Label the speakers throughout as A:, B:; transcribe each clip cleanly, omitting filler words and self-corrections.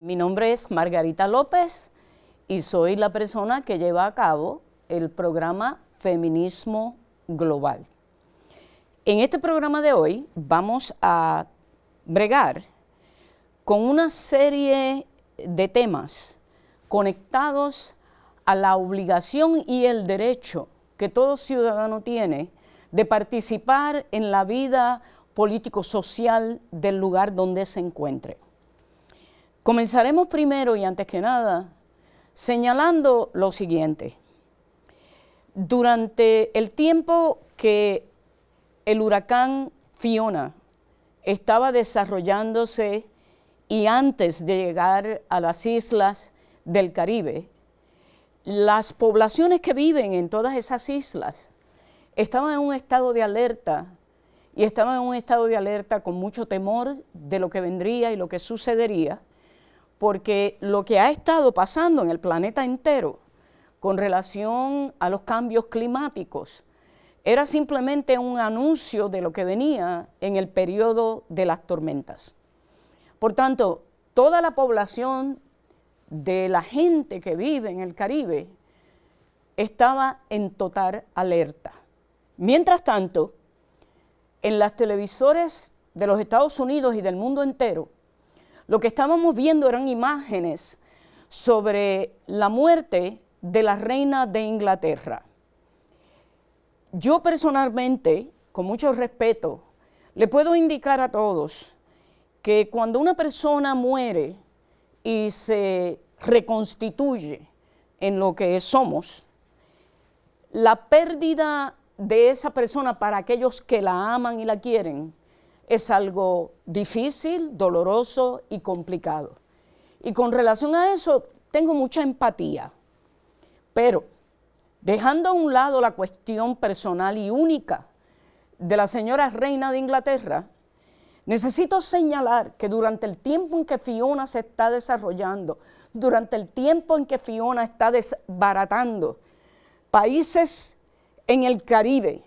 A: Mi nombre es Margarita López y soy la persona que lleva a cabo el programa Feminismo Global. En este programa de hoy vamos a bregar con una serie de temas conectados a la obligación y el derecho que todo ciudadano tiene de participar en la vida político-social del lugar donde se encuentre. Comenzaremos primero y antes que nada señalando lo siguiente. Durante el tiempo que el huracán Fiona estaba desarrollándose y antes de llegar a las islas del Caribe, las poblaciones que viven en todas esas islas estaban en un estado de alerta y estaban en un estado de alerta con mucho temor de lo que vendría y lo que sucedería, porque lo que ha estado pasando en el planeta entero con relación a los cambios climáticos era simplemente un anuncio de lo que venía en el periodo de las tormentas. Por tanto, toda la población de la gente que vive en el Caribe estaba en total alerta. Mientras tanto, en las televisores de los Estados Unidos y del mundo entero, lo que estábamos viendo eran imágenes sobre la muerte de la reina de Inglaterra. Yo personalmente, con mucho respeto, le puedo indicar a todos que cuando una persona muere y se reconstituye en lo que somos, la pérdida de esa persona para aquellos que la aman y la quieren es algo difícil, doloroso y complicado. Y con relación a eso tengo mucha empatía, pero dejando a un lado la cuestión personal y única de la señora reina de Inglaterra, necesito señalar que durante el tiempo en que Fiona se está desarrollando, durante el tiempo en que Fiona está desbaratando países en el Caribe,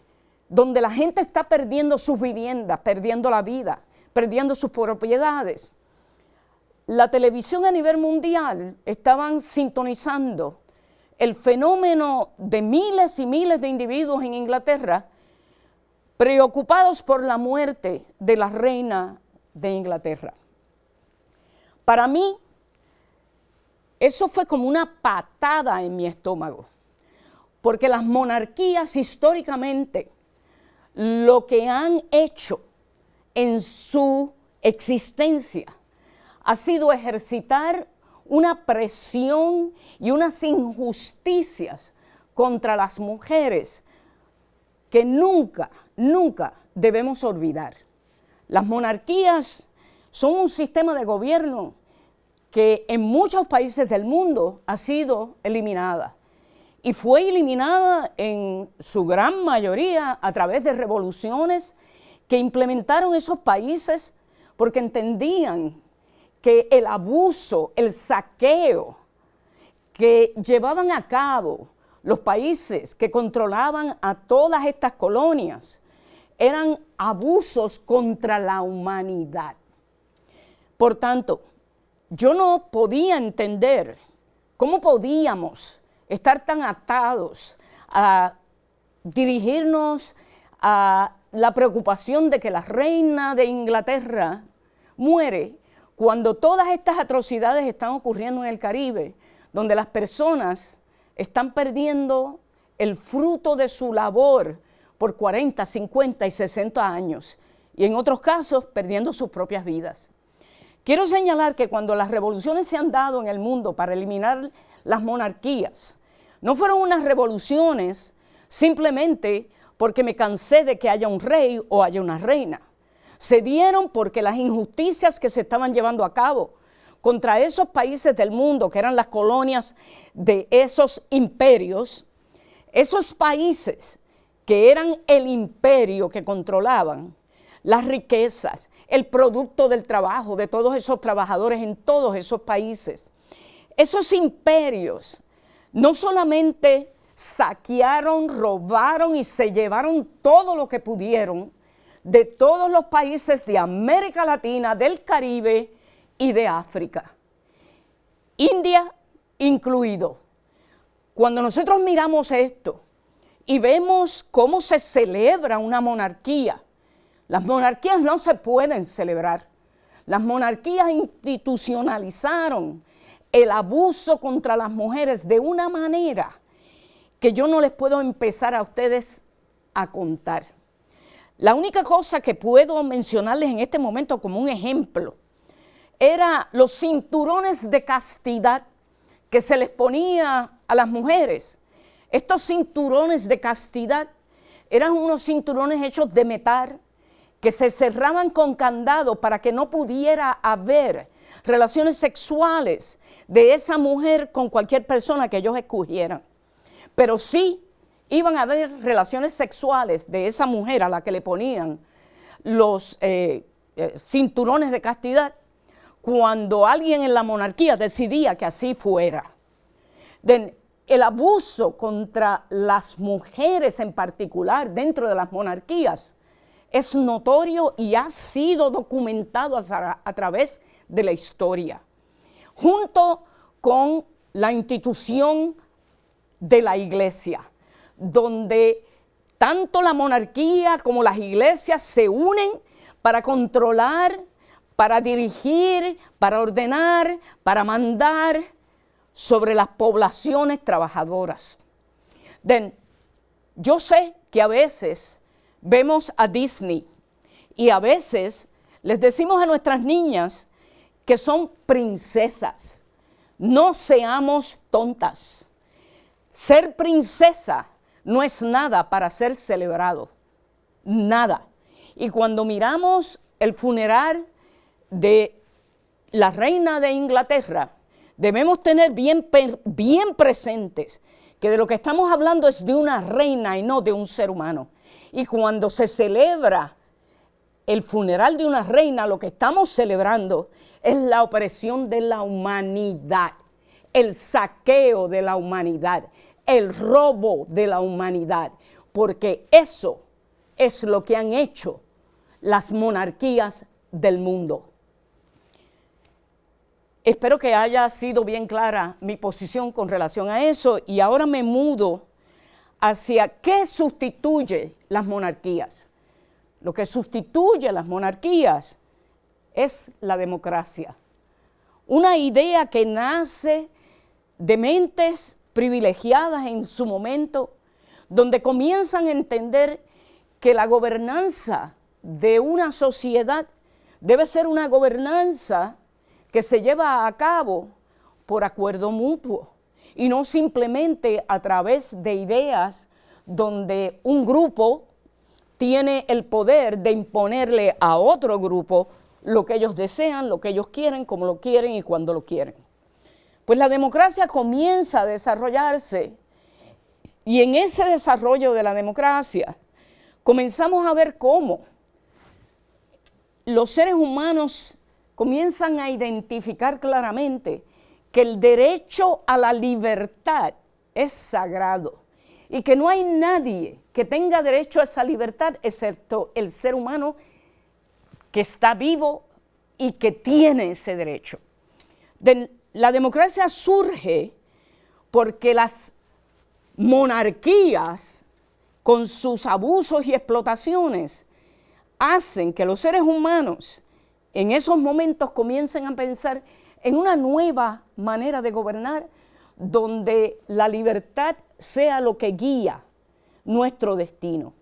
A: donde la gente está perdiendo sus viviendas, perdiendo la vida, perdiendo sus propiedades, la televisión a nivel mundial estaban sintonizando el fenómeno de miles y miles de individuos en Inglaterra preocupados por la muerte de la reina de Inglaterra. Para mí, eso fue como una patada en mi estómago, porque las monarquías históricamente lo que han hecho en su existencia ha sido ejercitar una presión y unas injusticias contra las mujeres que nunca debemos olvidar. Las monarquías son un sistema de gobierno que en muchos países del mundo ha sido eliminada. Y fue eliminada en su gran mayoría a través de revoluciones que implementaron esos países porque entendían que el abuso, el saqueo que llevaban a cabo los países que controlaban a todas estas colonias eran abusos contra la humanidad. Por tanto, yo no podía entender cómo podíamos estar tan atados a dirigirnos a la preocupación de que la reina de Inglaterra muere cuando todas estas atrocidades están ocurriendo en el Caribe, donde las personas están perdiendo el fruto de su labor por 40, 50 y 60 años, y en otros casos perdiendo sus propias vidas. Quiero señalar que cuando las revoluciones se han dado en el mundo para eliminar las monarquías, no fueron unas revoluciones simplemente porque me cansé de que haya un rey o haya una reina. Se dieron porque las injusticias que se estaban llevando a cabo contra esos países del mundo que eran las colonias de esos imperios, esos países que eran el imperio que controlaban las riquezas, el producto del trabajo de todos esos trabajadores en todos esos países. Esos imperios no solamente saquearon, robaron y se llevaron todo lo que pudieron de todos los países de América Latina, del Caribe y de África. India incluido. Cuando nosotros miramos esto y vemos cómo se celebra una monarquía, las monarquías no se pueden celebrar. Las monarquías institucionalizaron el abuso contra las mujeres de una manera que yo no les puedo empezar a ustedes a contar. La única cosa que puedo mencionarles en este momento como un ejemplo era los cinturones de castidad que se les ponía a las mujeres. Estos cinturones de castidad eran unos cinturones hechos de metal que se cerraban con candado para que no pudiera haber relaciones sexuales de esa mujer con cualquier persona que ellos escogieran. Pero sí iban a haber relaciones sexuales de esa mujer a la que le ponían los cinturones de castidad cuando alguien en la monarquía decidía que así fuera. El abuso contra las mujeres en particular dentro de las monarquías es notorio y ha sido documentado a través de la historia, junto con la institución de la iglesia, donde tanto la monarquía como las iglesias se unen para controlar, para dirigir, para ordenar, para mandar sobre las poblaciones trabajadoras. Yo sé que a veces vemos a Disney y a veces les decimos a nuestras niñas que son princesas. No seamos tontas. Ser princesa no es nada para ser celebrado. Nada. Y cuando miramos el funeral de la reina de Inglaterra, debemos tener bien presentes que de lo que estamos hablando es de una reina y no de un ser humano. Y cuando se celebra el funeral de una reina, lo que estamos celebrando es la opresión de la humanidad, el saqueo de la humanidad, el robo de la humanidad, porque eso es lo que han hecho las monarquías del mundo. Espero que haya sido bien clara mi posición con relación a eso y ahora me mudo hacia qué sustituye las monarquías. Lo que sustituye las monarquías es la democracia. Una idea que nace de mentes privilegiadas en su momento, donde comienzan a entender que la gobernanza de una sociedad debe ser una gobernanza que se lleva a cabo por acuerdo mutuo y no simplemente a través de ideas donde un grupo tiene el poder de imponerle a otro grupo lo que ellos desean, lo que ellos quieren, como lo quieren y cuando lo quieren. Pues la democracia comienza a desarrollarse y en ese desarrollo de la democracia comenzamos a ver cómo los seres humanos comienzan a identificar claramente que el derecho a la libertad es sagrado y que no hay nadie que tenga derecho a esa libertad excepto el ser humano que está vivo y que tiene ese derecho. La democracia surge porque las monarquías, con sus abusos y explotaciones, hacen que los seres humanos en esos momentos comiencen a pensar en una nueva manera de gobernar donde la libertad sea lo que guía nuestro destino.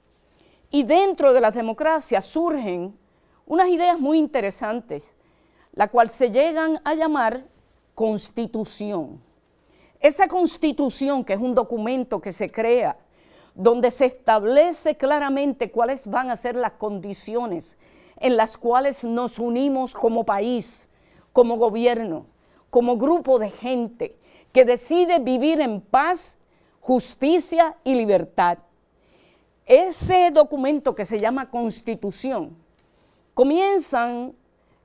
A: Y dentro de las democracias surgen unas ideas muy interesantes, la cual se llegan a llamar constitución. Esa constitución, que es un documento que se crea, donde se establece claramente cuáles van a ser las condiciones en las cuales nos unimos como país, como gobierno, como grupo de gente que decide vivir en paz, justicia y libertad. Ese documento que se llama Constitución, comienzan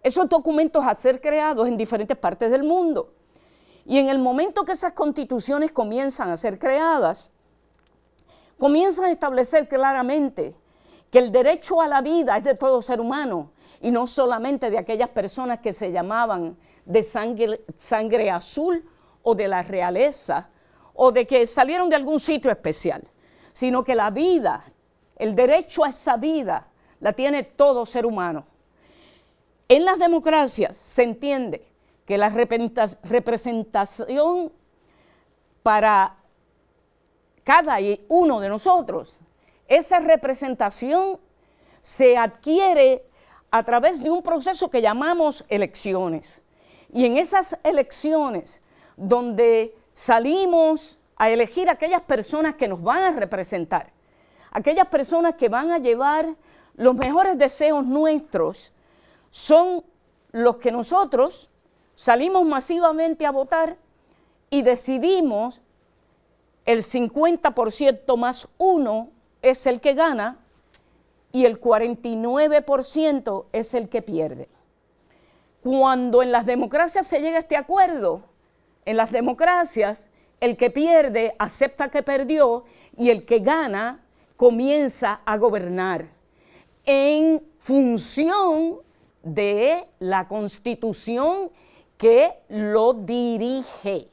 A: esos documentos a ser creados en diferentes partes del mundo. Y en el momento que esas constituciones comienzan a ser creadas, comienzan a establecer claramente que el derecho a la vida es de todo ser humano y no solamente de aquellas personas que se llamaban de sangre azul o de la realeza o de que salieron de algún sitio especial, sino que la vida, el derecho a esa vida, la tiene todo ser humano. En las democracias se entiende que la representación para cada uno de nosotros, esa representación se adquiere a través de un proceso que llamamos elecciones. Y en esas elecciones, donde salimos a elegir a aquellas personas que nos van a representar, aquellas personas que van a llevar los mejores deseos nuestros, son los que nosotros salimos masivamente a votar y decidimos el 50% más 1 es el que gana y el 49% es el que pierde. Cuando en las democracias se llega a este acuerdo, en las democracias el que pierde acepta que perdió y el que gana comienza a gobernar en función de la Constitución que lo dirige.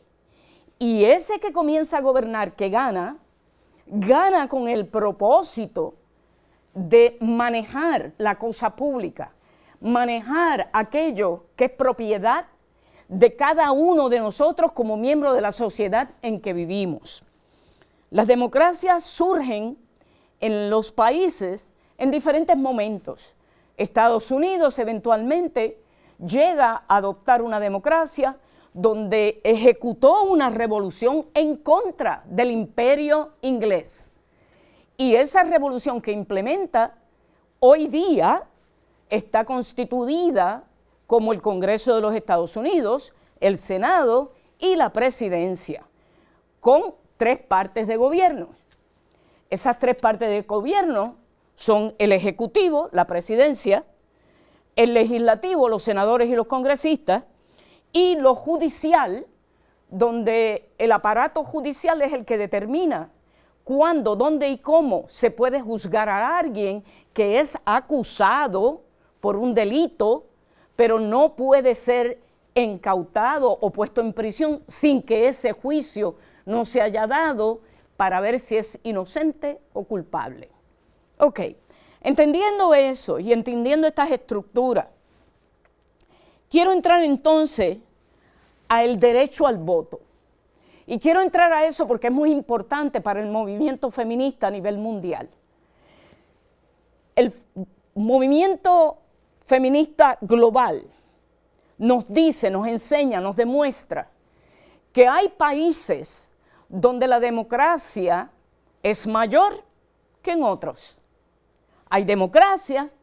A: Y ese que comienza a gobernar, que gana con el propósito de manejar la cosa pública, manejar aquello que es propiedad de cada uno de nosotros como miembro de la sociedad en que vivimos. Las democracias surgen en los países en diferentes momentos. Estados Unidos eventualmente llega a adoptar una democracia donde ejecutó una revolución en contra del imperio inglés. Y esa revolución que implementa hoy día está constituida como el Congreso de los Estados Unidos, el Senado y la Presidencia, con 3 partes de gobierno. Esas 3 partes de gobierno son el Ejecutivo, la Presidencia, el Legislativo, los senadores y los congresistas, y lo judicial, donde el aparato judicial es el que determina cuándo, dónde y cómo se puede juzgar a alguien que es acusado por un delito, pero no puede ser incautado o puesto en prisión sin que ese juicio no se haya dado para ver si es inocente o culpable. Ok, entendiendo eso y entendiendo estas estructuras, quiero entrar entonces al derecho al voto. Y quiero entrar a eso porque es muy importante para el movimiento feminista a nivel mundial. El movimiento feminista global nos dice, nos enseña, nos demuestra que hay países donde la democracia es mayor que en otros. Hay democracias,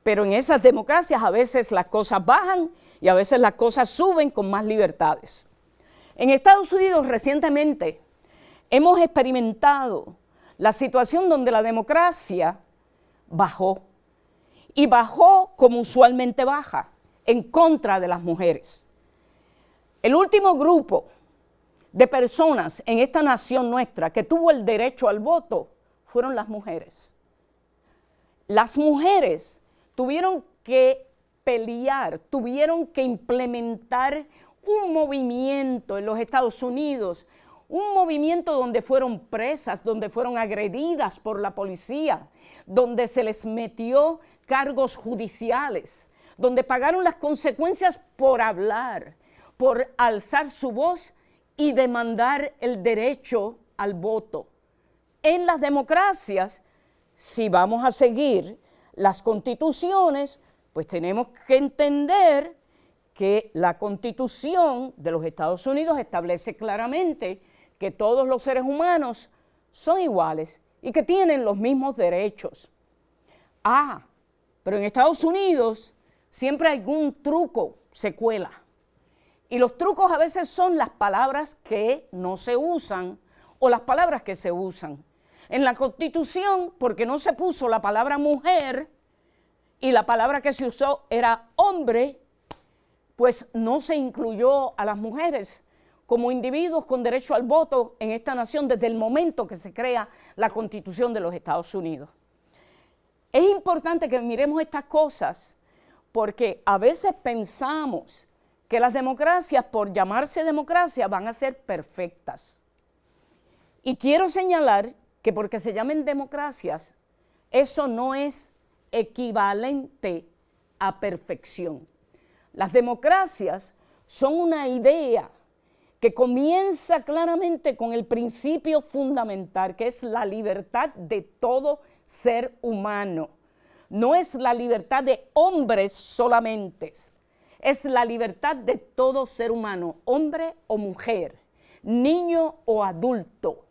A: pero en esas democracias a veces las cosas bajan y a veces las cosas suben con más libertades. En Estados Unidos recientemente hemos experimentado la situación donde la democracia bajó, y bajó como usualmente baja, en contra de las mujeres. El último grupo de personas en esta nación nuestra que tuvo el derecho al voto fueron las mujeres. Las mujeres tuvieron que pelear, tuvieron que implementar un movimiento en los Estados Unidos, un movimiento donde fueron presas, donde fueron agredidas por la policía, donde se les metió cargos judiciales, donde pagaron las consecuencias por hablar, por alzar su voz y demandar el derecho al voto. En las democracias, si vamos a seguir las constituciones, pues tenemos que entender que la Constitución de los Estados Unidos establece claramente que todos los seres humanos son iguales y que tienen los mismos derechos. Pero en Estados Unidos siempre algún truco se cuela. Y los trucos a veces son las palabras que no se usan o las palabras que se usan. En la Constitución, porque no se puso la palabra mujer y la palabra que se usó era hombre, pues no se incluyó a las mujeres como individuos con derecho al voto en esta nación desde el momento que se crea la Constitución de los Estados Unidos. Es importante que miremos estas cosas porque a veces pensamos que las democracias, por llamarse democracia, van a ser perfectas. Y quiero señalar que porque se llamen democracias, eso no es equivalente a perfección. Las democracias son una idea que comienza claramente con el principio fundamental, que es la libertad de todo ser humano. No es la libertad de hombres solamente, es la libertad de todo ser humano, hombre o mujer, niño o adulto.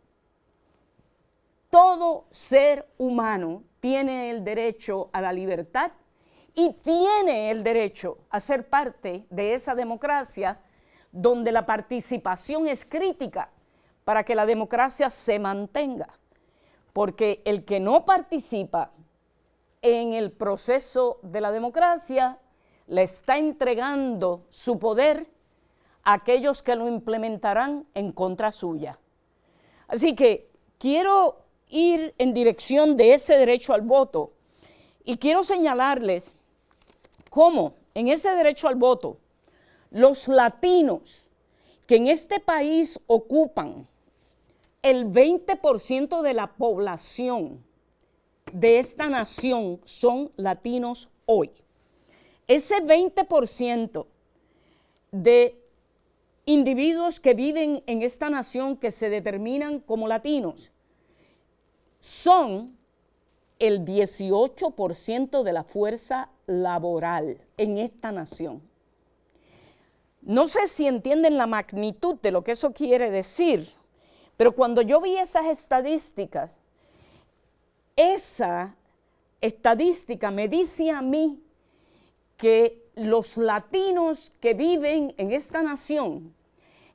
A: Todo ser humano tiene el derecho a la libertad y tiene el derecho a ser parte de esa democracia donde la participación es crítica para que la democracia se mantenga. Porque el que no participa en el proceso de la democracia le está entregando su poder a aquellos que lo implementarán en contra suya. Así que quiero ir en dirección de ese derecho al voto y quiero señalarles cómo en ese derecho al voto los latinos que en este país ocupan el 20% de la población de esta nación son latinos hoy. Ese 20% de individuos que viven en esta nación que se determinan como latinos son el 18% de la fuerza laboral en esta nación. No sé si entienden la magnitud de lo que eso quiere decir, pero cuando yo vi esas estadísticas, esa estadística me dice a mí que los latinos que viven en esta nación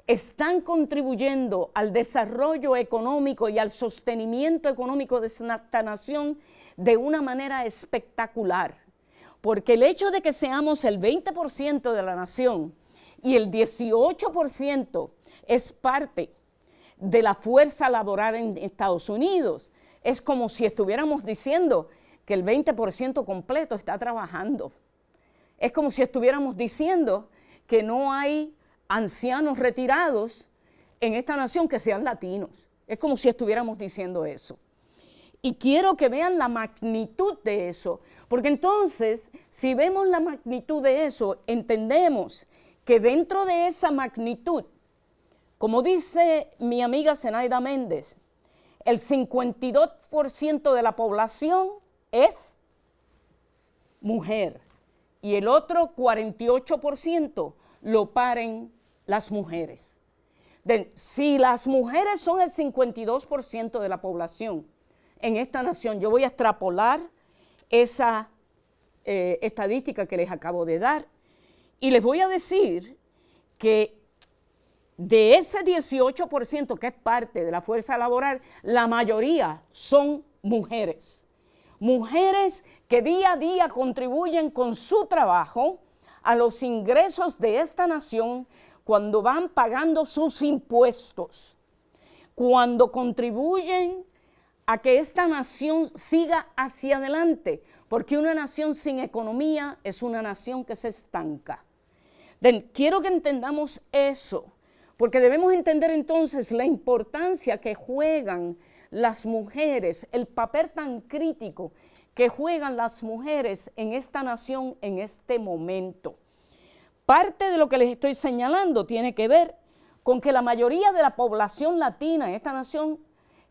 A: están contribuyendo al desarrollo económico y al sostenimiento económico de esta nación de una manera espectacular. Porque el hecho de que seamos el 20% de la nación y el 18% es parte de la fuerza laboral en Estados Unidos, es como si estuviéramos diciendo que el 20% completo está trabajando. Es como si estuviéramos diciendo que no hay ancianos retirados en esta nación que sean latinos. Es como si estuviéramos diciendo eso. Y quiero que vean la magnitud de eso, porque entonces, si vemos la magnitud de eso, entendemos que dentro de esa magnitud, como dice mi amiga Zenaida Méndez, el 52% de la población es mujer y el otro 48% lo paren las mujeres. Si las mujeres son el 52% de la población en esta nación, yo voy a extrapolar esa estadística que les acabo de dar y les voy a decir que de ese 18% que es parte de la fuerza laboral, la mayoría son mujeres. Mujeres que día a día contribuyen con su trabajo a los ingresos de esta nación cuando van pagando sus impuestos, cuando contribuyen a que esta nación siga hacia adelante, porque una nación sin economía es una nación que se estanca. Quiero que entendamos eso, porque debemos entender entonces la importancia que juegan las mujeres, el papel tan crítico que juegan las mujeres en esta nación en este momento. Parte de lo que les estoy señalando tiene que ver con que la mayoría de la población latina en esta nación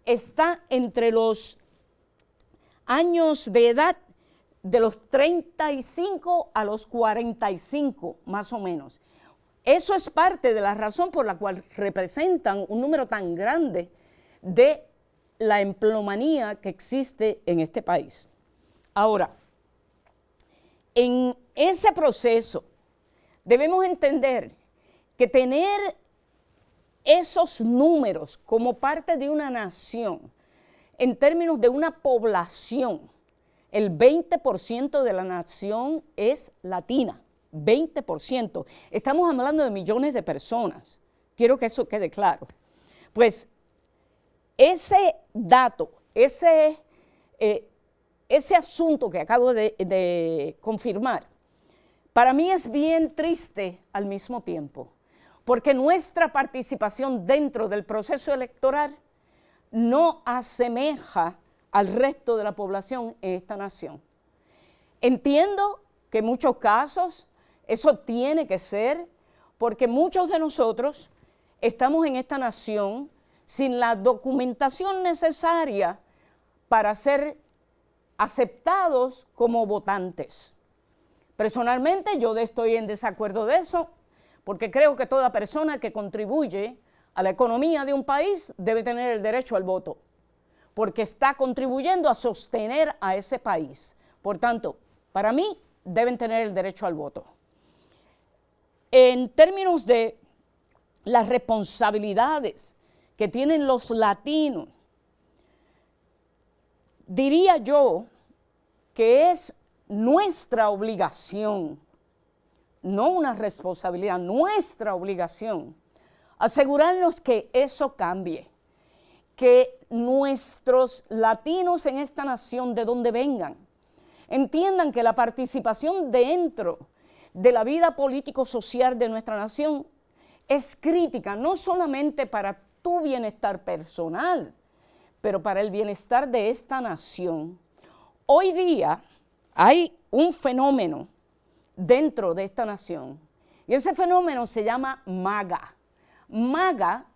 A: está entre los años de edad de los 35 a los 45, más o menos. Eso es parte de la razón por la cual representan un número tan grande de la empleomanía que existe en este país. Ahora, en ese proceso debemos entender que tener esos números como parte de una nación, en términos de una población, el 20% de la nación es latina. 20%. Estamos hablando de millones de personas. Quiero que eso quede claro. Pues ese dato, ese asunto que acabo de confirmar, para mí es bien triste al mismo tiempo, porque nuestra participación dentro del proceso electoral no asemeja al resto de la población en esta nación. Entiendo que en muchos casos eso tiene que ser, porque muchos de nosotros estamos en esta nación sin la documentación necesaria para ser aceptados como votantes. Personalmente yo estoy en desacuerdo de eso, porque creo que toda persona que contribuye a la economía de un país debe tener el derecho al voto, porque está contribuyendo a sostener a ese país. Por tanto, para mí deben tener el derecho al voto. En términos de las responsabilidades que tienen los latinos, diría yo que es nuestra obligación, no una responsabilidad, nuestra obligación, asegurarnos que eso cambie, que nuestros latinos en esta nación, de donde vengan, entiendan que la participación dentro de la vida político-social de nuestra nación es crítica, no solamente para tu bienestar personal, pero para el bienestar de esta nación. Hoy día hay un fenómeno dentro de esta nación, y ese fenómeno se llama MAGA. MAGA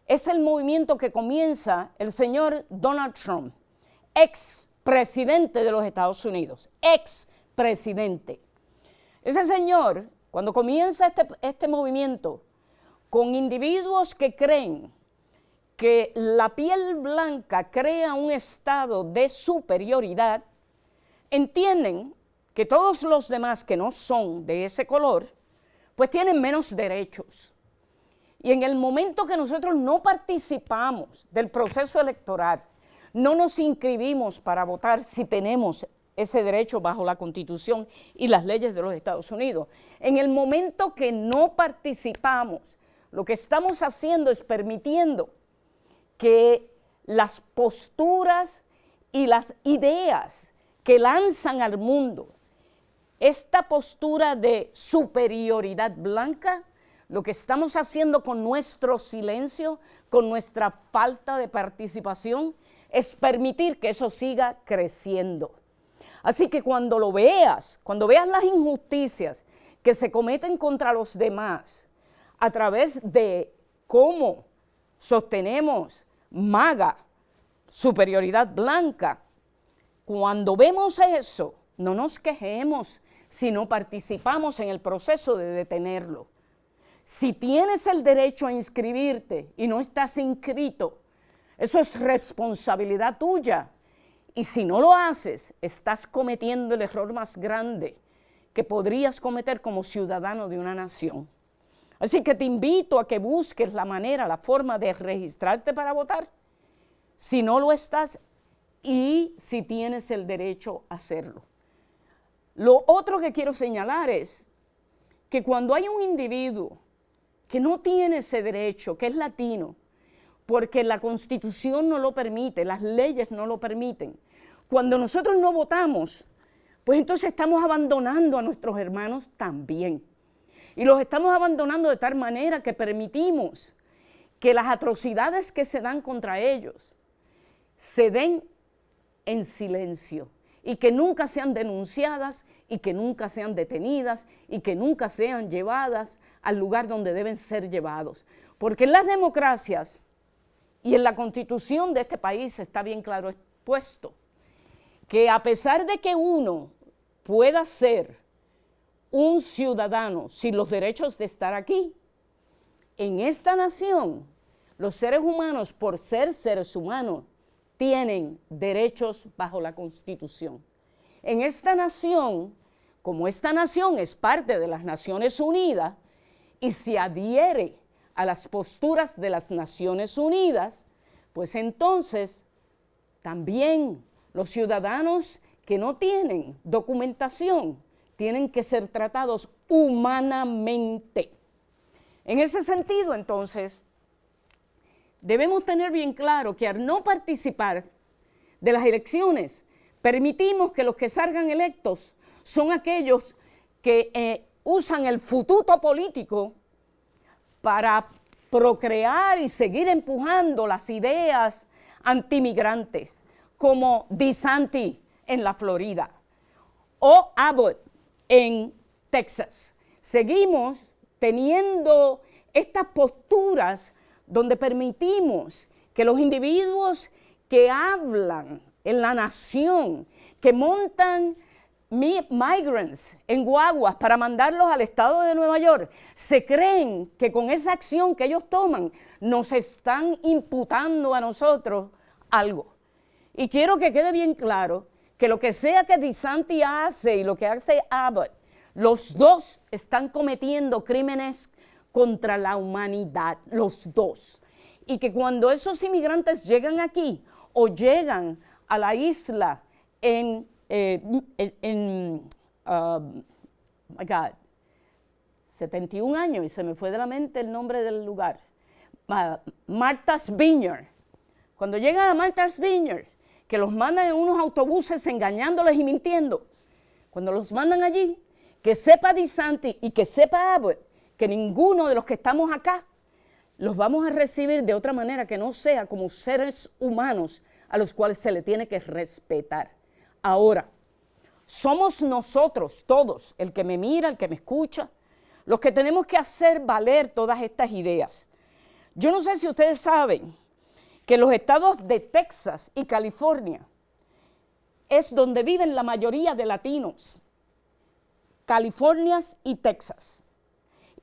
A: es el movimiento que comienza el señor Donald Trump, ex presidente de los Estados Unidos, ex presidente. Ese señor, cuando comienza este movimiento con individuos que creen que la piel blanca crea un estado de superioridad, entienden que todos los demás que no son de ese color, pues tienen menos derechos. Y en el momento que nosotros no participamos del proceso electoral, no nos inscribimos para votar si tenemos ese derecho bajo la Constitución y las leyes de los Estados Unidos. En el momento que no participamos, lo que estamos haciendo es permitiendo que las posturas y las ideas que lanzan al mundo, esta postura de superioridad blanca, lo que estamos haciendo con nuestro silencio, con nuestra falta de participación, es permitir que eso siga creciendo. Así que cuando lo veas, cuando veas las injusticias que se cometen contra los demás a través de cómo sostenemos MAGA, superioridad blanca, cuando vemos eso, no nos quejemos si no participamos en el proceso de detenerlo. Si tienes el derecho a inscribirte y no estás inscrito, eso es responsabilidad tuya. Y si no lo haces, estás cometiendo el error más grande que podrías cometer como ciudadano de una nación. Así que te invito a que busques la manera, la forma de registrarte para votar, si no lo estás y si tienes el derecho a hacerlo. Lo otro que quiero señalar es que cuando hay un individuo que no tiene ese derecho, que es latino, porque la Constitución no lo permite, las leyes no lo permiten, cuando nosotros no votamos, pues entonces estamos abandonando a nuestros hermanos también. Y los estamos abandonando de tal manera que permitimos que las atrocidades que se dan contra ellos se den en silencio y que nunca sean denunciadas y que nunca sean detenidas y que nunca sean llevadas al lugar donde deben ser llevados. Porque en las democracias y en la Constitución de este país está bien claro expuesto que a pesar de que uno pueda ser un ciudadano sin los derechos de estar aquí, en esta nación los seres humanos, por ser seres humanos, tienen derechos bajo la Constitución. En esta nación, como esta nación es parte de las Naciones Unidas y se adhiere a las posturas de las Naciones Unidas, pues entonces también los ciudadanos que no tienen documentación tienen que ser tratados humanamente. En ese sentido, entonces, debemos tener bien claro que al no participar de las elecciones, permitimos que los que salgan electos son aquellos que usan el fututo político para procrear y seguir empujando las ideas antimigrantes, como DeSantis en la Florida o Abbott en Texas. Seguimos teniendo estas posturas donde permitimos que los individuos que hablan en la nación, que montan migrants en guaguas para mandarlos al estado de Nueva York, se creen que con esa acción que ellos toman nos están imputando a nosotros algo. Y quiero que quede bien claro que lo que sea que DeSantis hace y lo que hace Abbott, los dos están cometiendo crímenes contra la humanidad, los dos. Y que cuando esos inmigrantes llegan aquí o llegan a la isla my God, 71 años, y se me fue de la mente el nombre del lugar, Martha's Vineyard. Cuando llegan a Martha's Vineyard, que los mandan en unos autobuses engañándoles y mintiendo, cuando los mandan allí, que sepa DeSantis y que sepa Abbott que ninguno de los que estamos acá los vamos a recibir de otra manera que no sea como seres humanos a los cuales se le tiene que respetar. Ahora, somos nosotros todos, el que me mira, el que me escucha, los que tenemos que hacer valer todas estas ideas. Yo no sé si ustedes saben que los estados de Texas y California es donde viven la mayoría de latinos, California y Texas.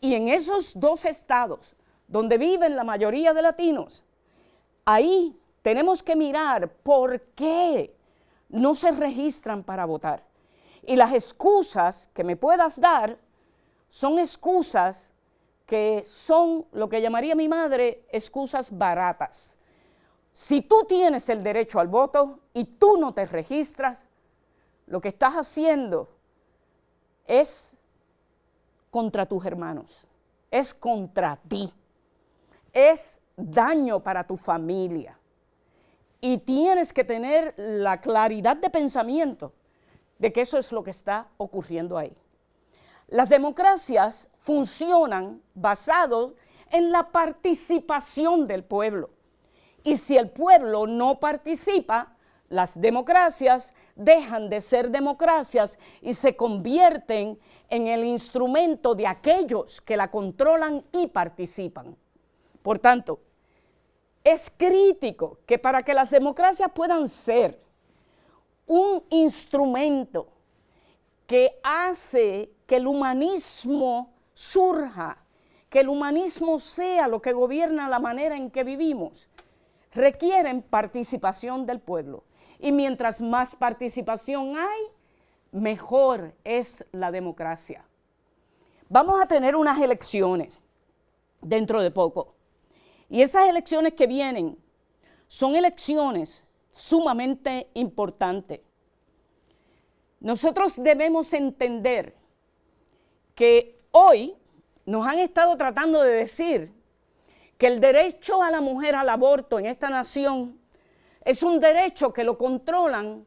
A: Y en esos dos estados donde viven la mayoría de latinos, ahí tenemos que mirar por qué no se registran para votar. Y las excusas que me puedas dar son excusas que son lo que llamaría mi madre excusas baratas. Si tú tienes el derecho al voto y tú no te registras, lo que estás haciendo es contra tus hermanos, es contra ti, es daño para tu familia. Y tienes que tener la claridad de pensamiento de que eso es lo que está ocurriendo ahí. Las democracias funcionan basados en la participación del pueblo. Y si el pueblo no participa, las democracias dejan de ser democracias y se convierten en el instrumento de aquellos que la controlan y participan. Por tanto, es crítico que para que las democracias puedan ser un instrumento que hace que el humanismo surja, que el humanismo sea lo que gobierna la manera en que vivimos, requieren participación del pueblo. Y mientras más participación hay, mejor es la democracia. Vamos a tener unas elecciones dentro de poco. Y esas elecciones que vienen son elecciones sumamente importantes. Nosotros debemos entender que hoy nos han estado tratando de decir que el derecho a la mujer al aborto en esta nación es un derecho que lo controlan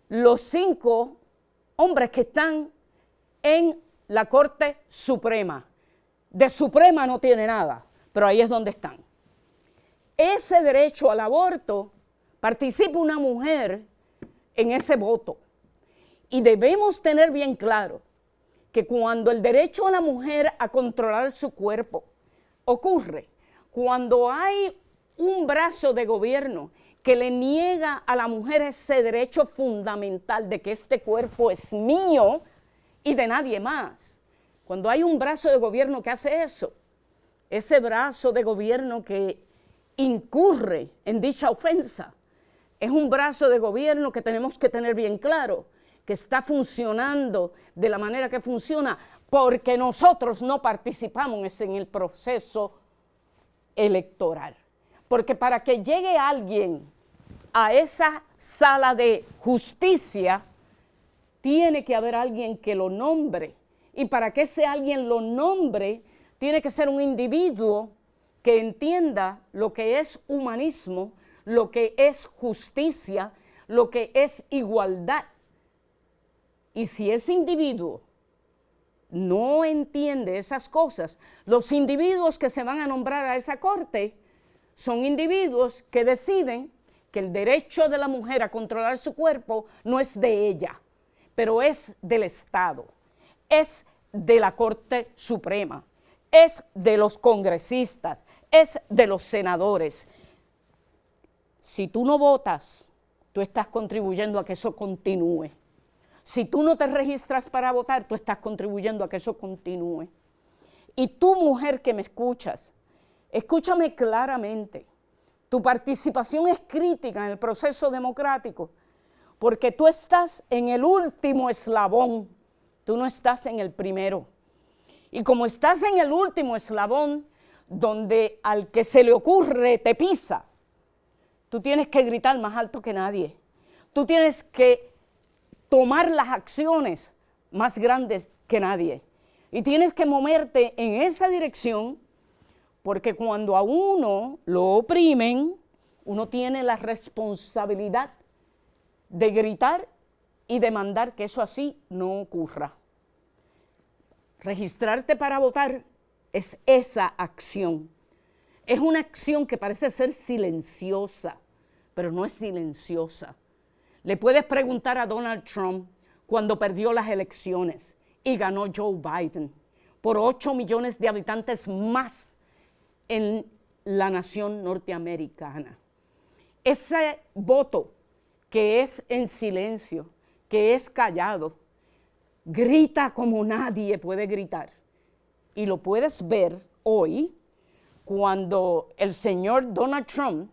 A: los 5 hombres que están en la Corte Suprema. De Suprema no tiene nada, pero ahí es donde están. Ese derecho al aborto participa una mujer en ese voto. Y debemos tener bien claro que cuando el derecho a la mujer a controlar su cuerpo ocurre, cuando hay un brazo de gobierno que le niega a la mujer ese derecho fundamental de que este cuerpo es mío y de nadie más, cuando hay un brazo de gobierno que hace eso, ese brazo de gobierno que incurre en dicha ofensa, es un brazo de gobierno que tenemos que tener bien claro, que está funcionando de la manera que funciona, porque nosotros no participamos en el proceso electoral. Porque para que llegue alguien a esa sala de justicia, tiene que haber alguien que lo nombre. Y para que ese alguien lo nombre, tiene que ser un individuo que entienda lo que es humanismo, lo que es justicia, lo que es igualdad. Y si ese individuo no entiende esas cosas, los individuos que se van a nombrar a esa corte son individuos que deciden que el derecho de la mujer a controlar su cuerpo no es de ella, pero es del Estado, es de la Corte Suprema, es de los congresistas, es de los senadores. Si tú no votas, tú estás contribuyendo a que eso continúe. Si tú no te registras para votar, tú estás contribuyendo a que eso continúe. Y tú, mujer que me escuchas, escúchame claramente. Tu participación es crítica en el proceso democrático porque tú estás en el último eslabón, tú no estás en el primero. Y como estás en el último eslabón, donde al que se le ocurre te pisa, tú tienes que gritar más alto que nadie. Tú tienes que tomar las acciones más grandes que nadie. Y tienes que moverte en esa dirección, porque cuando a uno lo oprimen, uno tiene la responsabilidad de gritar y demandar que eso así no ocurra. Registrarte para votar es esa acción. Es una acción que parece ser silenciosa, pero no es silenciosa. Le puedes preguntar a Donald Trump cuando perdió las elecciones y ganó Joe Biden por 8 millones de habitantes más en la nación norteamericana. Ese voto que es en silencio, que es callado, grita como nadie puede gritar. Y lo puedes ver hoy cuando el señor Donald Trump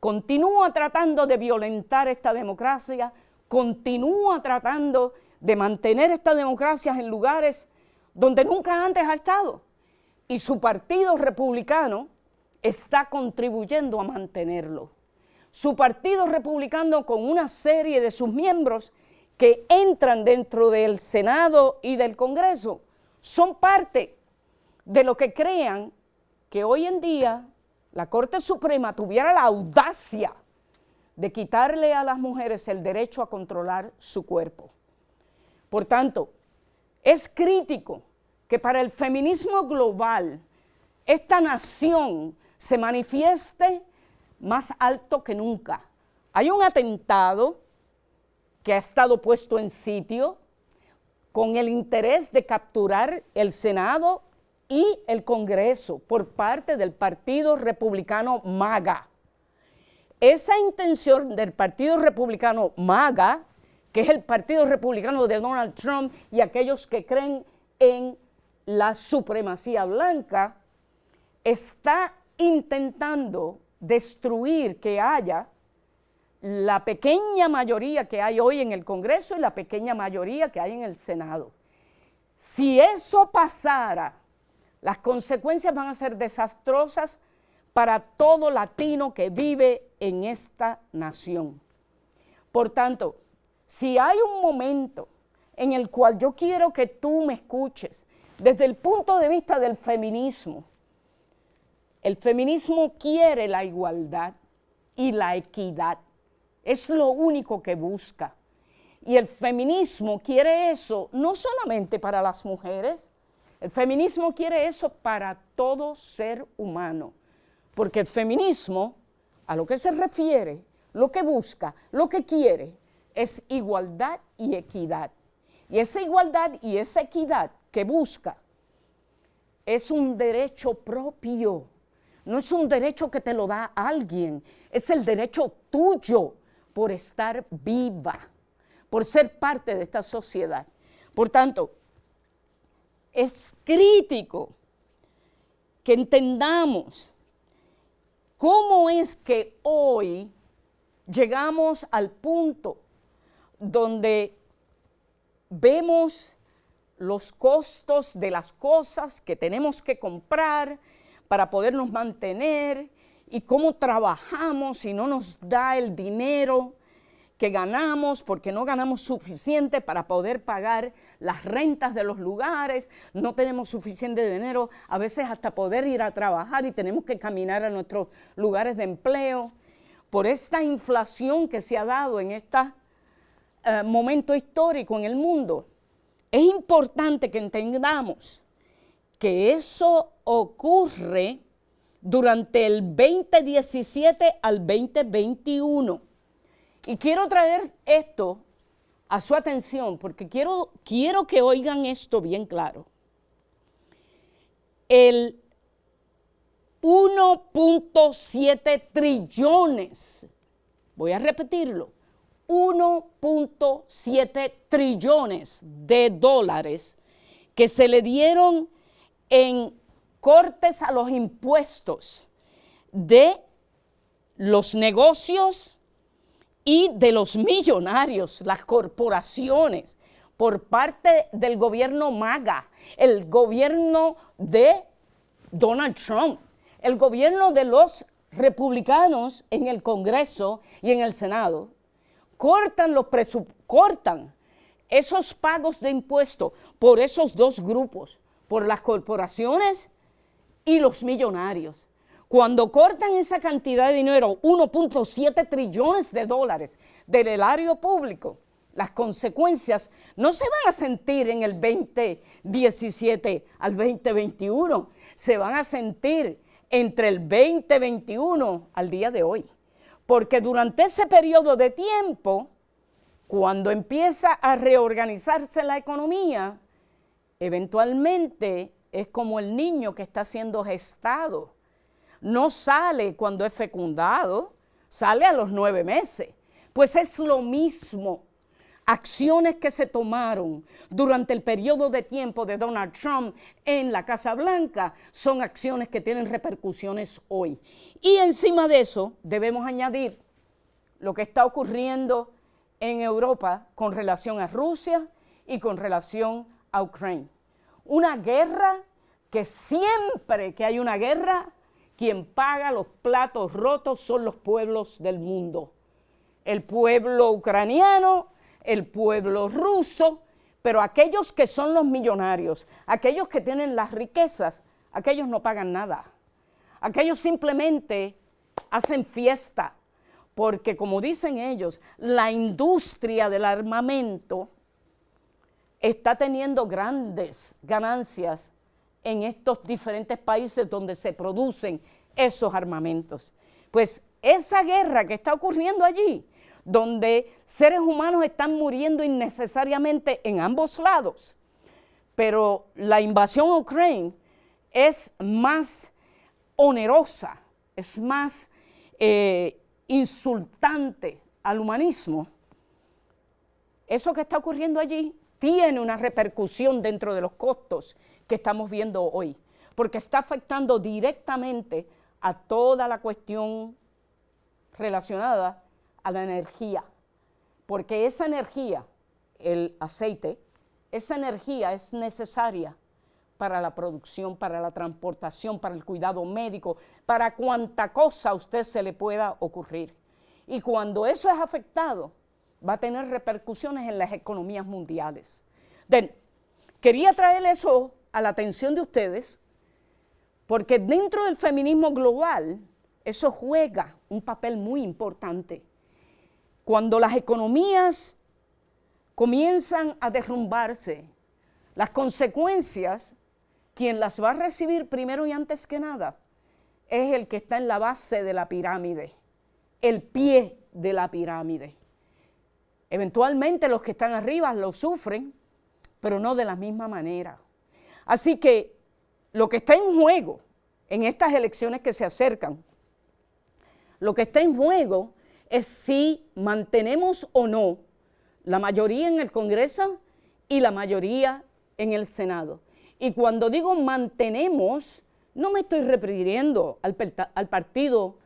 A: continúa tratando de violentar esta democracia, continúa tratando de mantener esta democracia en lugares donde nunca antes ha estado. Y su partido republicano está contribuyendo a mantenerlo. Su partido republicano, con una serie de sus miembros que entran dentro del Senado y del Congreso, son parte de lo que crean que hoy en día la Corte Suprema tuviera la audacia de quitarle a las mujeres el derecho a controlar su cuerpo. Por tanto, es crítico que para el feminismo global esta nación se manifieste más alto que nunca. Hay un atentado que ha estado puesto en sitio con el interés de capturar el Senado y el Congreso por parte del Partido Republicano MAGA. Esa intención del Partido Republicano MAGA, que es el Partido Republicano de Donald Trump y aquellos que creen en la supremacía blanca, está intentando destruir que haya la pequeña mayoría que hay hoy en el Congreso y la pequeña mayoría que hay en el Senado. Si eso pasara, las consecuencias van a ser desastrosas para todo latino que vive en esta nación. Por tanto, si hay un momento en el cual yo quiero que tú me escuches desde el punto de vista del feminismo, el feminismo quiere la igualdad y la equidad. Es lo único que busca. Y el feminismo quiere eso no solamente para las mujeres, el feminismo quiere eso para todo ser humano. Porque el feminismo, a lo que se refiere, lo que busca, lo que quiere, es igualdad y equidad. Y esa igualdad y esa equidad que busca es un derecho propio. No es un derecho que te lo da alguien, es el derecho tuyo por estar viva, por ser parte de esta sociedad. Por tanto, es crítico que entendamos cómo es que hoy llegamos al punto donde vemos los costos de las cosas que tenemos que comprar para podernos mantener y cómo trabajamos y no nos da el dinero que ganamos porque no ganamos suficiente para poder pagar las rentas de los lugares, no tenemos suficiente dinero a veces hasta poder ir a trabajar y tenemos que caminar a nuestros lugares de empleo. Por esta inflación que se ha dado en este momento histórico en el mundo, es importante que entendamos que eso ocurre durante el 2017 al 2021. Y quiero traer esto a su atención porque quiero que oigan esto bien claro. El 1.7 trillones, voy a repetirlo, 1.7 trillones de dólares que se le dieron en cortes a los impuestos de los negocios y de los millonarios, las corporaciones, por parte del gobierno MAGA, el gobierno de Donald Trump, el gobierno de los republicanos en el Congreso y en el Senado, cortan esos pagos de impuestos por esos dos grupos, por las corporaciones y los millonarios. Cuando cortan esa cantidad de dinero, 1.7 trillones de dólares del erario público, las consecuencias no se van a sentir en el 2017 al 2021, se van a sentir entre el 2021 al día de hoy. Porque durante ese periodo de tiempo, cuando empieza a reorganizarse la economía, eventualmente es como el niño que está siendo gestado. No sale cuando es fecundado, sale a los 9 meses. Pues es lo mismo. Acciones que se tomaron durante el periodo de tiempo de Donald Trump en la Casa Blanca son acciones que tienen repercusiones hoy. Y encima de eso debemos añadir lo que está ocurriendo en Europa con relación a Rusia y con relación a Ucrania. Una guerra que siempre que hay una guerra, quien paga los platos rotos son los pueblos del mundo. El pueblo ucraniano, el pueblo ruso, pero aquellos que son los millonarios, aquellos que tienen las riquezas, aquellos no pagan nada. Aquellos simplemente hacen fiesta, porque como dicen ellos, la industria del armamento está teniendo grandes ganancias en estos diferentes países donde se producen esos armamentos. Pues esa guerra que está ocurriendo allí, donde seres humanos están muriendo innecesariamente en ambos lados, pero la invasión a Ucrania es más onerosa, es más insultante al humanismo. Eso que está ocurriendo allí tiene una repercusión dentro de los costos que estamos viendo hoy, porque está afectando directamente a toda la cuestión relacionada a la energía, porque esa energía, el aceite, esa energía es necesaria para la producción, para la transportación, para el cuidado médico, para cuanta cosa a usted se le pueda ocurrir. Y cuando eso es afectado, va a tener repercusiones en las economías mundiales. Quería traer eso a la atención de ustedes, porque dentro del feminismo global, eso juega un papel muy importante. Cuando las economías comienzan a derrumbarse, las consecuencias, quien las va a recibir primero y antes que nada, es el que está en la base de la pirámide, el pie de la pirámide. Eventualmente los que están arriba lo sufren, pero no de la misma manera. Así que lo que está en juego en estas elecciones que se acercan, lo que está en juego es si mantenemos o no la mayoría en el Congreso y la mayoría en el Senado. Y cuando digo mantenemos, no me estoy refiriendo al Partido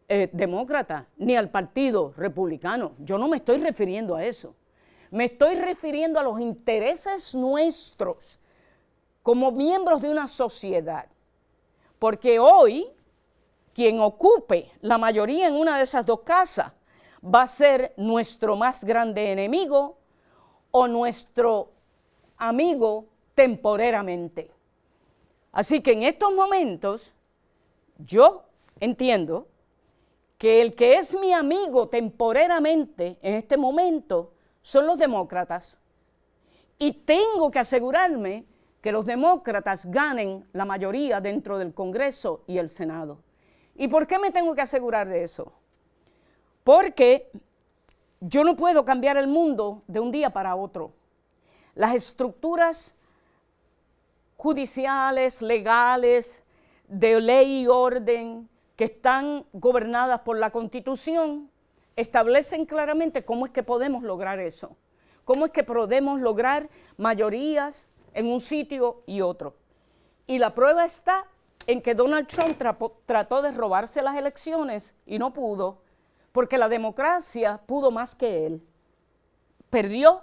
A: Demócrata ni al Partido Republicano. Yo no me estoy refiriendo a eso. Me estoy refiriendo a los intereses nuestros como miembros de una sociedad. Porque hoy, quien ocupe la mayoría en una de esas dos casas va a ser nuestro más grande enemigo o nuestro amigo temporeramente. Así que en estos momentos, yo entiendo que el que es mi amigo temporeramente en este momento son los demócratas y tengo que asegurarme que los demócratas ganen la mayoría dentro del Congreso y el Senado. ¿Y por qué me tengo que asegurar de eso? Porque yo no puedo cambiar el mundo de un día para otro. Las estructuras judiciales, legales, de ley y orden, que están gobernadas por la Constitución, establecen claramente cómo es que podemos lograr eso, cómo es que podemos lograr mayorías en un sitio y otro. Y la prueba está en que Donald Trump trató de robarse las elecciones y no pudo, porque la democracia pudo más que él. Perdió,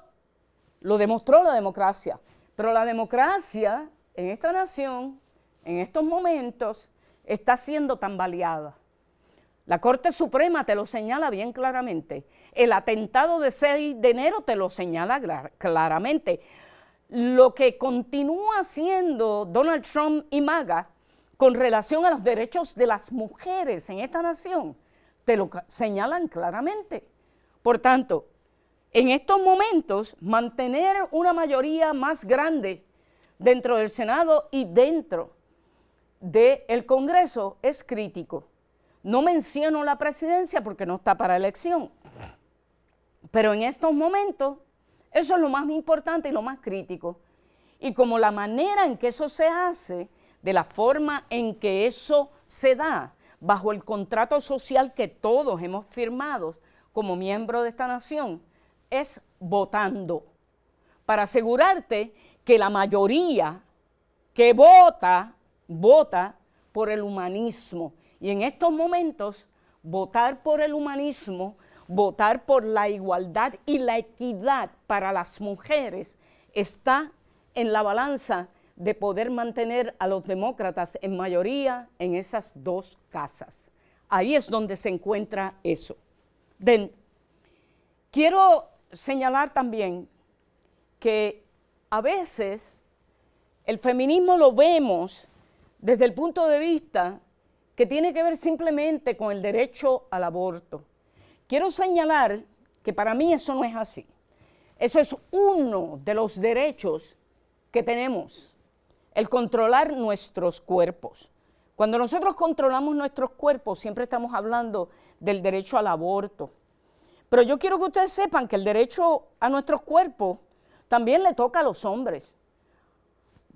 A: lo demostró la democracia, pero la democracia en esta nación, en estos momentos, está siendo tambaleada. La Corte Suprema te lo señala bien claramente. El atentado de 6 de enero te lo señala claramente. Lo que continúa haciendo Donald Trump y MAGA con relación a los derechos de las mujeres en esta nación, te lo señalan claramente. Por tanto, en estos momentos, mantener una mayoría más grande dentro del Senado y dentro del Congreso es crítico. No menciono la presidencia porque no está para elección, pero en estos momentos eso es lo más importante y lo más crítico. Y como la manera en que eso se hace, de la forma en que eso se da, bajo el contrato social que todos hemos firmado como miembros de esta nación, es votando, para asegurarte que la mayoría que vota por el humanismo. Y en estos momentos, votar por el humanismo, votar por la igualdad y la equidad para las mujeres, está en la balanza de poder mantener a los demócratas en mayoría en esas dos casas. Ahí es donde se encuentra eso. Quiero señalar también que a veces el feminismo lo vemos desde el punto de vista que tiene que ver simplemente con el derecho al aborto. Quiero señalar que para mí eso no es así. Eso es uno de los derechos que tenemos, el controlar nuestros cuerpos. Cuando nosotros controlamos nuestros cuerpos, siempre estamos hablando del derecho al aborto. Pero yo quiero que ustedes sepan que el derecho a nuestros cuerpos también le toca a los hombres.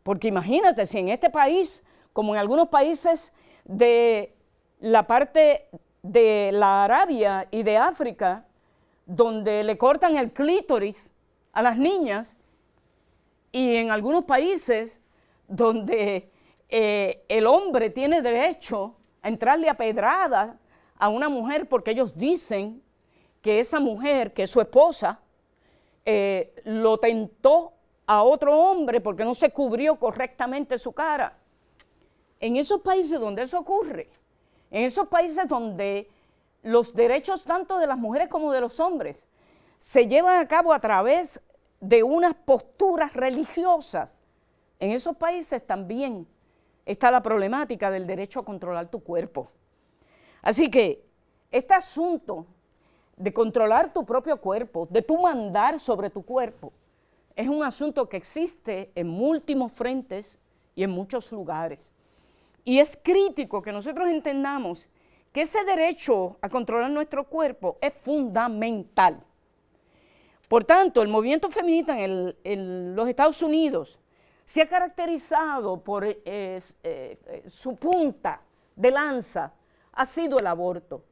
A: Porque imagínate, si en este país, como en algunos países de la parte de la Arabia y de África, donde le cortan el clítoris a las niñas, y en algunos países donde el hombre tiene derecho a entrarle a pedradas a una mujer porque ellos dicen que esa mujer, que es su esposa, lo tentó a otro hombre porque no se cubrió correctamente su cara. En esos países donde eso ocurre, en esos países donde los derechos tanto de las mujeres como de los hombres se llevan a cabo a través de unas posturas religiosas, en esos países también está la problemática del derecho a controlar tu cuerpo. Así que este asunto de controlar tu propio cuerpo, de tu mandar sobre tu cuerpo, es un asunto que existe en múltiples frentes y en muchos lugares. Y es crítico que nosotros entendamos que ese derecho a controlar nuestro cuerpo es fundamental. Por tanto, el movimiento feminista en los Estados Unidos se ha caracterizado por su punta de lanza, ha sido el aborto.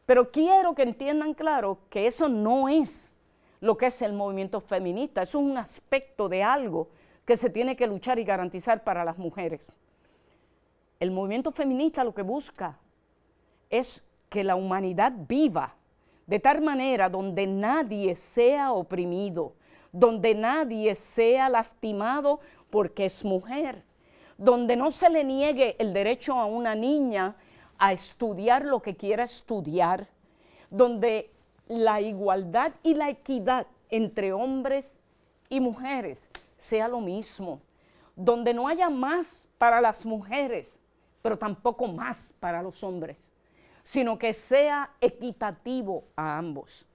A: Pero quiero que entiendan claro que eso no es lo que es el movimiento feminista, eso es un aspecto de algo que se tiene que luchar y garantizar para las mujeres. El movimiento feminista lo que busca es que la humanidad viva de tal manera donde nadie sea oprimido, donde nadie sea lastimado porque es mujer, donde no se le niegue el derecho a una niña a estudiar lo que quiera estudiar, donde la igualdad y la equidad entre hombres y mujeres sea lo mismo, donde no haya más para las mujeres, pero tampoco más para los hombres, sino que sea equitativo a ambos.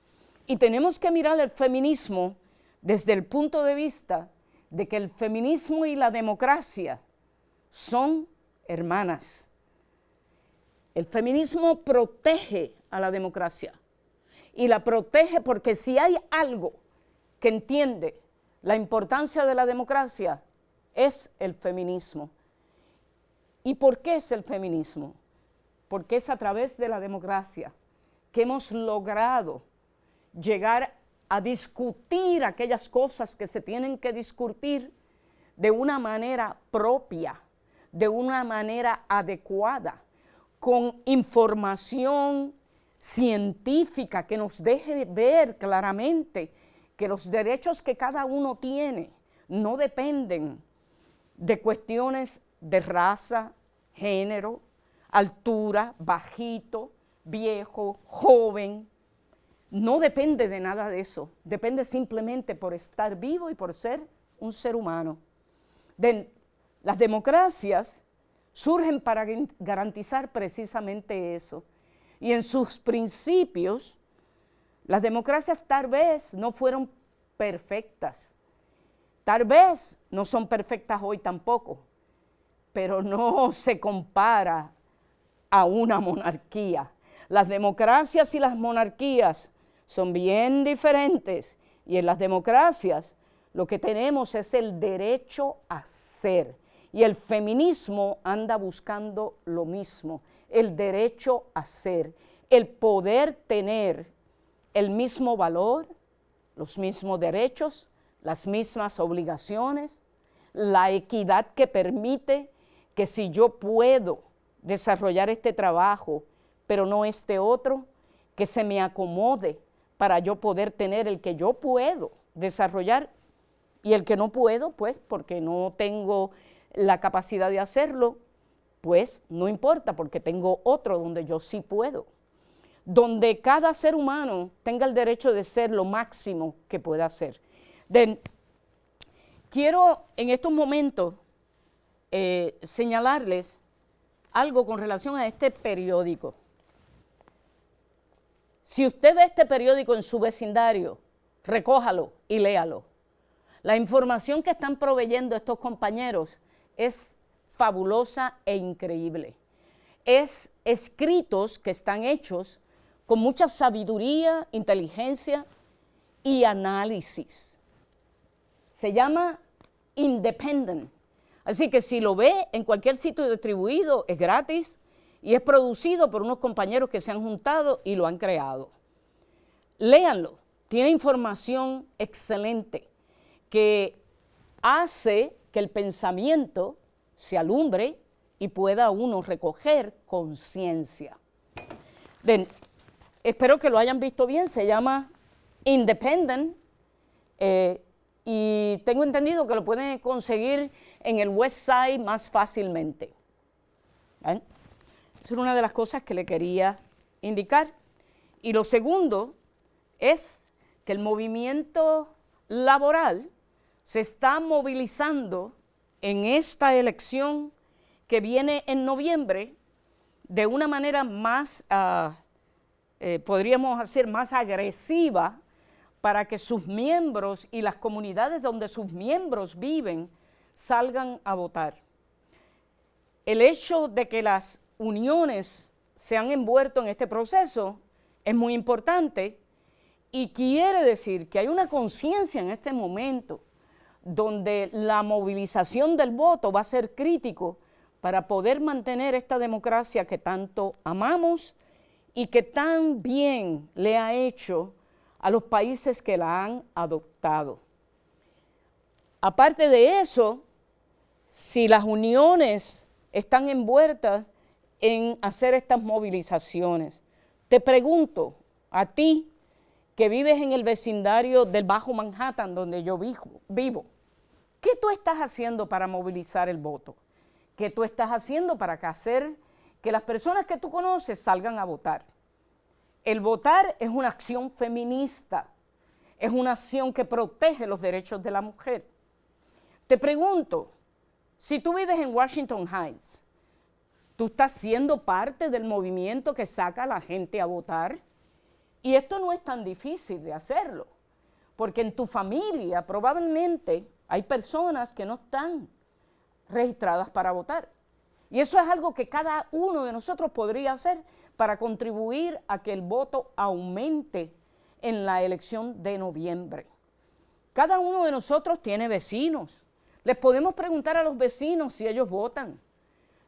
A: Y tenemos que mirar el feminismo desde el punto de vista de que el feminismo y la democracia son hermanas. El feminismo protege a la democracia y la protege porque si hay algo que entiende la importancia de la democracia es el feminismo. ¿Y por qué es el feminismo? Porque es a través de la democracia que hemos logrado llegar a discutir aquellas cosas que se tienen que discutir de una manera propia, de una manera adecuada, con información científica que nos deje ver claramente que los derechos que cada uno tiene no dependen de cuestiones de raza, género, altura, bajito, viejo, joven. No depende de nada de eso, depende simplemente por estar vivo y por ser un ser humano. Las democracias surgen para garantizar precisamente eso. Y en sus principios, las democracias tal vez no fueron perfectas, tal vez no son perfectas hoy tampoco, pero no se compara a una monarquía. Las democracias y las monarquías son bien diferentes y en las democracias lo que tenemos es el derecho a ser. Y el feminismo anda buscando lo mismo, el derecho a ser, el poder tener el mismo valor, los mismos derechos, las mismas obligaciones, la equidad que permite que si yo puedo desarrollar este trabajo, pero no este otro, que se me acomode para yo poder tener el que yo puedo desarrollar y el que no puedo, pues porque no tengo la capacidad de hacerlo, pues no importa porque tengo otro donde yo sí puedo. Donde cada ser humano tenga el derecho de ser lo máximo que pueda ser. Quiero en estos momentos señalarles algo con relación a este periódico. Si usted ve este periódico en su vecindario, recójalo y léalo. La información que están proveyendo estos compañeros es fabulosa e increíble. Es escritos que están hechos con mucha sabiduría, inteligencia y análisis. Se llama Independent. Así que si lo ve en cualquier sitio distribuido, es gratis y es producido por unos compañeros que se han juntado y lo han creado. Léanlo, tiene información excelente que hace que el pensamiento se alumbre y pueda uno recoger conciencia. Espero que lo hayan visto bien, se llama Independent y tengo entendido que lo pueden conseguir en el website más fácilmente. ¿Ven? Esa es una de las cosas que le quería indicar. Y lo segundo es que el movimiento laboral se está movilizando en esta elección que viene en noviembre de una manera más, podríamos decir, más agresiva para que sus miembros y las comunidades donde sus miembros viven salgan a votar. El hecho de que las uniones se han envuelto en este proceso es muy importante y quiere decir que hay una conciencia en este momento donde la movilización del voto va a ser crítico para poder mantener esta democracia que tanto amamos y que tan bien le ha hecho a los países que la han adoptado. Aparte de eso, si las uniones están envueltas en hacer estas movilizaciones, te pregunto a ti que vives en el vecindario del Bajo Manhattan, donde yo vivo, ¿qué tú estás haciendo para movilizar el voto? ¿Qué tú estás haciendo para hacer que las personas que tú conoces salgan a votar? El votar es una acción feminista, es una acción que protege los derechos de la mujer. Te pregunto, si tú vives en Washington Heights, ¿tú estás siendo parte del movimiento que saca a la gente a votar? Y esto no es tan difícil de hacerlo, porque en tu familia probablemente Hay personas que no están registradas para votar. Y eso es algo que cada uno de nosotros podría hacer para contribuir a que el voto aumente en la elección de noviembre. Cada uno de nosotros tiene vecinos. Les podemos preguntar a los vecinos si ellos votan.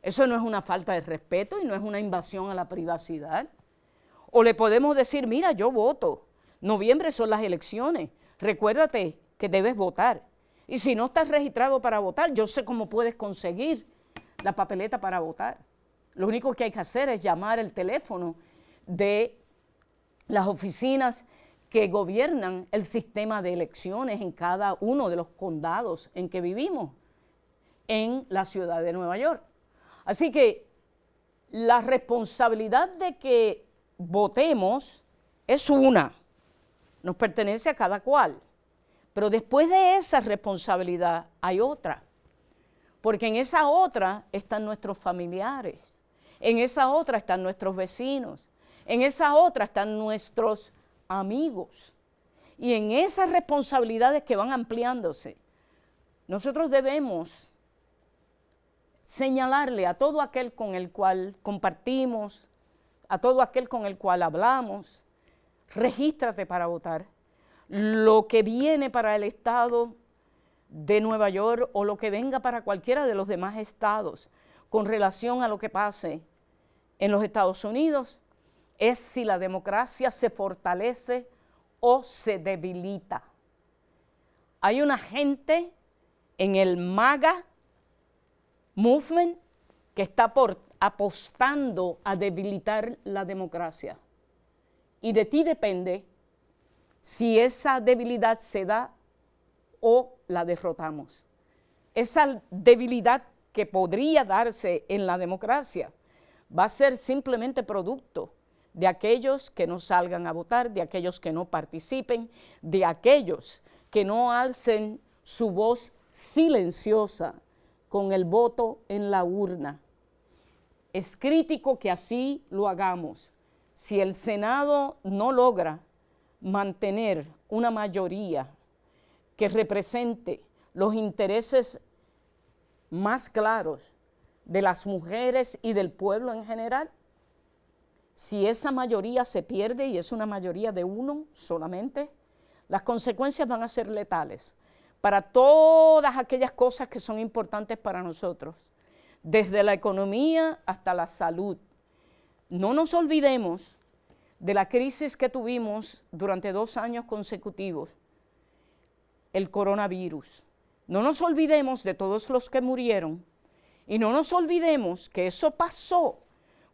A: Eso no es una falta de respeto y no es una invasión a la privacidad. O le podemos decir, mira, yo voto. Noviembre son las elecciones. Recuérdate que debes votar. Y si no estás registrado para votar, yo sé cómo puedes conseguir la papeleta para votar. Lo único que hay que hacer es llamar el teléfono de las oficinas que gobiernan el sistema de elecciones en cada uno de los condados en que vivimos en la ciudad de Nueva York. Así que la responsabilidad de que votemos es una, nos pertenece a cada cual. Pero después de esa responsabilidad hay otra, porque en esa otra están nuestros familiares, en esa otra están nuestros vecinos, en esa otra están nuestros amigos. Y en esas responsabilidades que van ampliándose, nosotros debemos señalarle a todo aquel con el cual compartimos, a todo aquel con el cual hablamos, regístrate para votar. Lo que viene para el estado de Nueva York o lo que venga para cualquiera de los demás estados con relación a lo que pase en los Estados Unidos es si la democracia se fortalece o se debilita. Hay una gente en el MAGA movement que está apostando a debilitar la democracia. Y de ti depende si esa debilidad se da o la derrotamos. Esa debilidad que podría darse en la democracia va a ser simplemente producto de aquellos que no salgan a votar, de aquellos que no participen, de aquellos que no alcen su voz silenciosa con el voto en la urna. Es crítico que así lo hagamos. Si el Senado no logra mantener una mayoría que represente los intereses más claros de las mujeres y del pueblo en general, si esa mayoría se pierde y es una mayoría de uno solamente, las consecuencias van a ser letales para todas aquellas cosas que son importantes para nosotros, desde la economía hasta la salud. No nos olvidemos de la crisis que tuvimos durante 2 años consecutivos, el coronavirus. No nos olvidemos de todos los que murieron y no nos olvidemos que eso pasó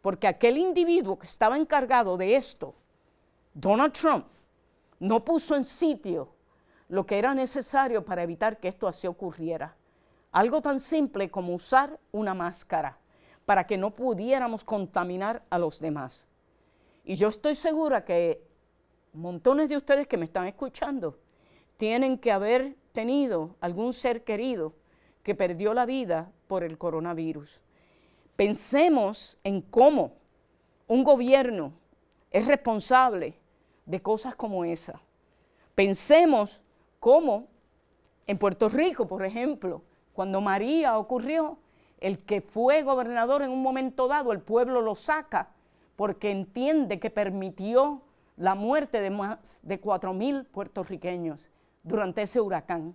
A: porque aquel individuo que estaba encargado de esto, Donald Trump, no puso en sitio lo que era necesario para evitar que esto así ocurriera. Algo tan simple como usar una máscara para que no pudiéramos contaminar a los demás. Y yo estoy segura que montones de ustedes que me están escuchando tienen que haber tenido algún ser querido que perdió la vida por el coronavirus. Pensemos en cómo un gobierno es responsable de cosas como esa. Pensemos cómo en Puerto Rico, por ejemplo, cuando María ocurrió, el que fue gobernador en un momento dado, el pueblo lo saca porque entiende que permitió la muerte de más de 4,000 puertorriqueños durante ese huracán.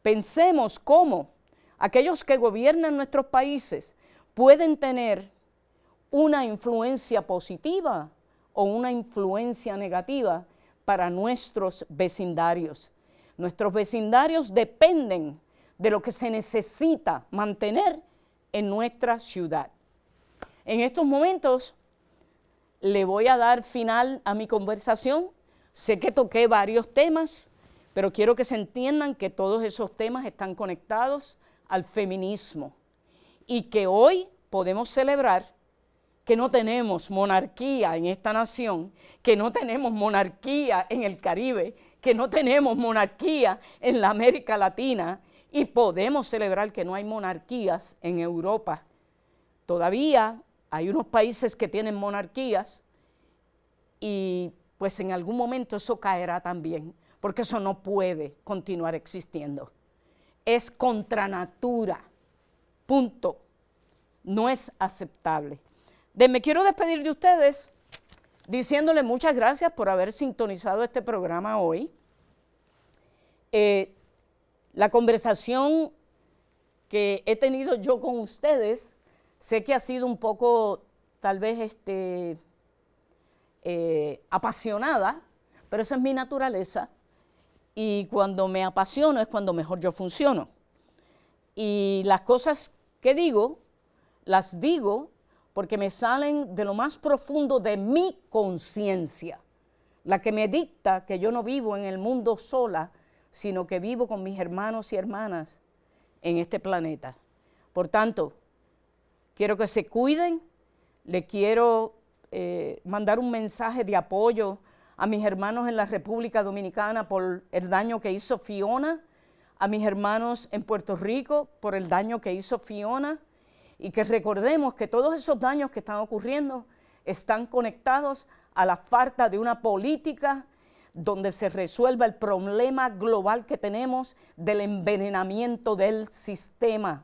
A: Pensemos cómo aquellos que gobiernan nuestros países pueden tener una influencia positiva o una influencia negativa para nuestros vecindarios. Nuestros vecindarios dependen de lo que se necesita mantener en nuestra ciudad. En estos momentos le voy a dar final a mi conversación. Sé que toqué varios temas, pero quiero que se entiendan que todos esos temas están conectados al feminismo y que hoy podemos celebrar que no tenemos monarquía en esta nación, que no tenemos monarquía en el Caribe, que no tenemos monarquía en la América Latina y podemos celebrar que no hay monarquías en Europa. Todavía hay unos países que tienen monarquías y pues en algún momento eso caerá también, porque eso no puede continuar existiendo. es contra natura. Punto. No es aceptable. Me quiero despedir de ustedes diciéndoles muchas gracias por haber sintonizado este programa hoy. La conversación que he tenido yo con ustedes, sé que ha sido un poco, tal vez, apasionada, pero esa es mi naturaleza, y cuando me apasiono es cuando mejor yo funciono. Y las cosas que digo, las digo porque me salen de lo más profundo de mi conciencia, la que me dicta que yo no vivo en el mundo sola, sino que vivo con mis hermanos y hermanas en este planeta. Por tanto, quiero que se cuiden, le quiero mandar un mensaje de apoyo a mis hermanos en la República Dominicana por el daño que hizo Fiona, a mis hermanos en Puerto Rico por el daño que hizo Fiona, y que recordemos que todos esos daños que están ocurriendo están conectados a la falta de una política donde se resuelva el problema global que tenemos del envenenamiento del sistema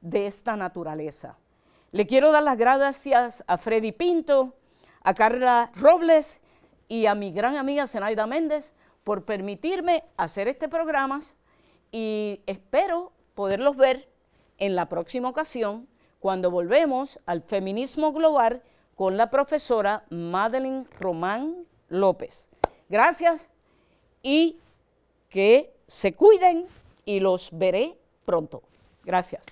A: de esta naturaleza. Le quiero dar las gracias a Freddy Pinto, a Carla Robles y a mi gran amiga Zenaida Méndez por permitirme hacer este programa, y espero poderlos ver en la próxima ocasión cuando volvemos al feminismo global con la profesora Madeline Román López. Gracias y que se cuiden y los veré pronto. Gracias.